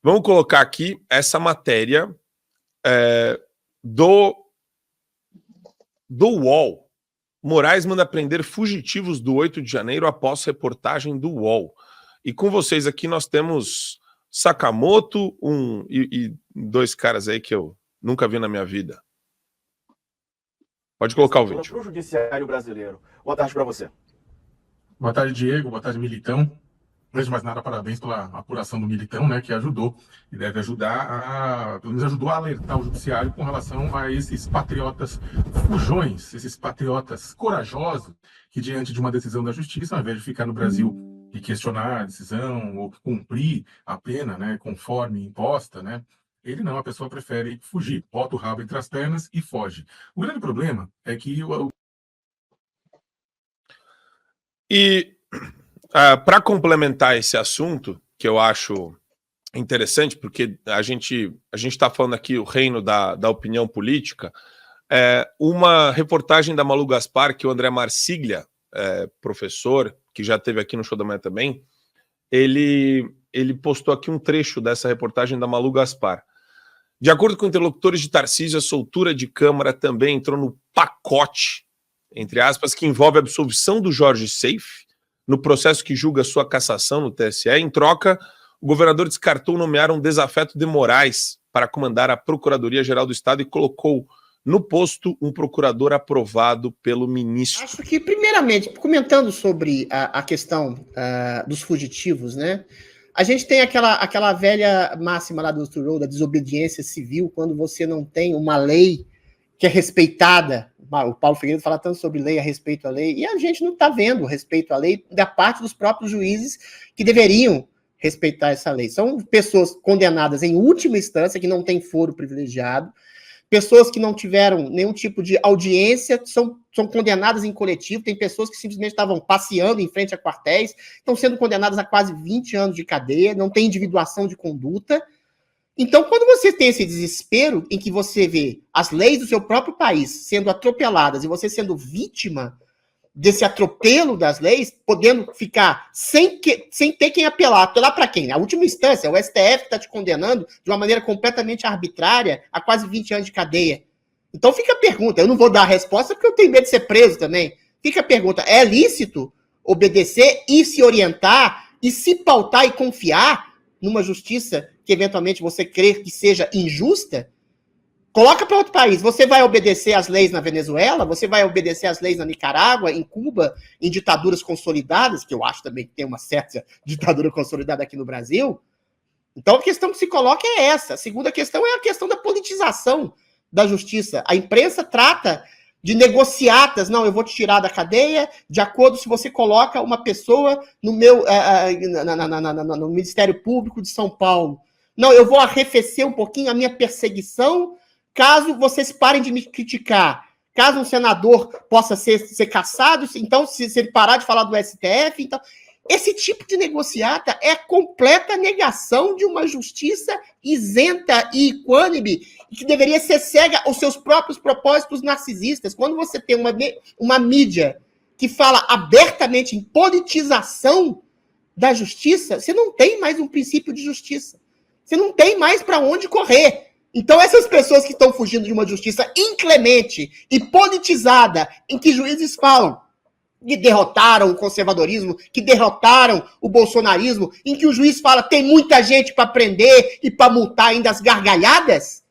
Vamos colocar aqui essa matéria do UOL. Moraes manda prender fugitivos do 8 de janeiro após reportagem do UOL. E com vocês aqui nós temos Sakamoto e dois caras aí que eu nunca vi na minha vida. Pode colocar o vídeo. Para o judiciário brasileiro. Boa tarde para você. Boa tarde, Diego. Boa tarde, Militão. Antes de mais nada, parabéns pela apuração do Militão, né, que ajudou e deve ajudar pelo menos ajudou a alertar o judiciário com relação a esses patriotas fujões, esses patriotas corajosos que, diante de uma decisão da justiça, ao invés de ficar no Brasil e questionar a decisão ou cumprir a pena, né, conforme imposta, né, ele não, a pessoa prefere fugir, bota o rabo entre as pernas e foge. O grande problema é que para complementar esse assunto, que eu acho interessante, porque a gente está falando aqui o reino da opinião política, uma reportagem da Malu Gaspar, que o André Marsiglia, professor, que já esteve aqui no Show da Manhã também, ele postou aqui um trecho dessa reportagem da Malu Gaspar. De acordo com interlocutores de Tarcísio, a soltura de Câmara também entrou no pacote, entre aspas, que envolve a absolvição do Jorge Seife, no processo que julga sua cassação no TSE. Em troca, o governador descartou nomear um desafeto de Moraes para comandar a Procuradoria-Geral do Estado e colocou no posto um procurador aprovado pelo ministro. Acho que, primeiramente, comentando sobre a questão dos fugitivos, né? A gente tem aquela velha máxima lá do Thoreau, da desobediência civil, quando você não tem uma lei que é respeitada. O Paulo Figueiredo fala tanto sobre lei, a respeito à lei, e a gente não está vendo respeito à lei da parte dos próprios juízes que deveriam respeitar essa lei. São pessoas condenadas em última instância, que não têm foro privilegiado, pessoas que não tiveram nenhum tipo de audiência, são condenadas em coletivo, tem pessoas que simplesmente estavam passeando em frente a quartéis, estão sendo condenadas a quase 20 anos de cadeia, não tem individuação de conduta. Então, quando você tem esse desespero em que você vê as leis do seu próprio país sendo atropeladas e você sendo vítima desse atropelo das leis, podendo ficar sem ter quem apelar. Apelar para quem? A última instância, o STF que está te condenando de uma maneira completamente arbitrária a quase 20 anos de cadeia. Então fica a pergunta, eu não vou dar a resposta porque eu tenho medo de ser preso também. Fica a pergunta, é lícito obedecer e se orientar e se pautar e confiar numa justiça que eventualmente você crê que seja injusta? Coloca para outro país. Você vai obedecer às leis na Venezuela? Você vai obedecer às leis na Nicarágua, em Cuba, em ditaduras consolidadas, que eu acho também que tem uma certa ditadura consolidada aqui no Brasil? Então a questão que se coloca é essa. A segunda questão é a questão da politização da justiça. A imprensa trata de negociatas. Não, eu vou te tirar da cadeia de acordo se você coloca uma pessoa no no Ministério Público de São Paulo. Não, eu vou arrefecer um pouquinho a minha perseguição caso vocês parem de me criticar. Caso um senador possa ser cassado, então, se ele parar de falar do STF, então... Esse tipo de negociata é a completa negação de uma justiça isenta e equânime, que deveria ser cega aos seus próprios propósitos narcisistas. Quando você tem uma mídia que fala abertamente em politização da justiça, você não tem mais um princípio de justiça. Você não tem mais para onde correr. Então, essas pessoas que estão fugindo de uma justiça inclemente e politizada, em que juízes falam que derrotaram o conservadorismo, que derrotaram o bolsonarismo, em que o juiz fala tem muita gente para prender e para multar ainda as gargalhadas,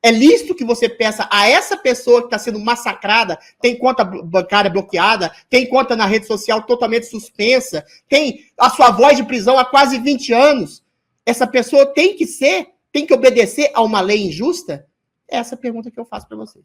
é lícito que você peça a essa pessoa que está sendo massacrada, tem conta bancária bloqueada, tem conta na rede social totalmente suspensa, tem a sua voz de prisão há quase 20 anos, essa pessoa tem que obedecer a uma lei injusta? É essa a pergunta que eu faço para vocês.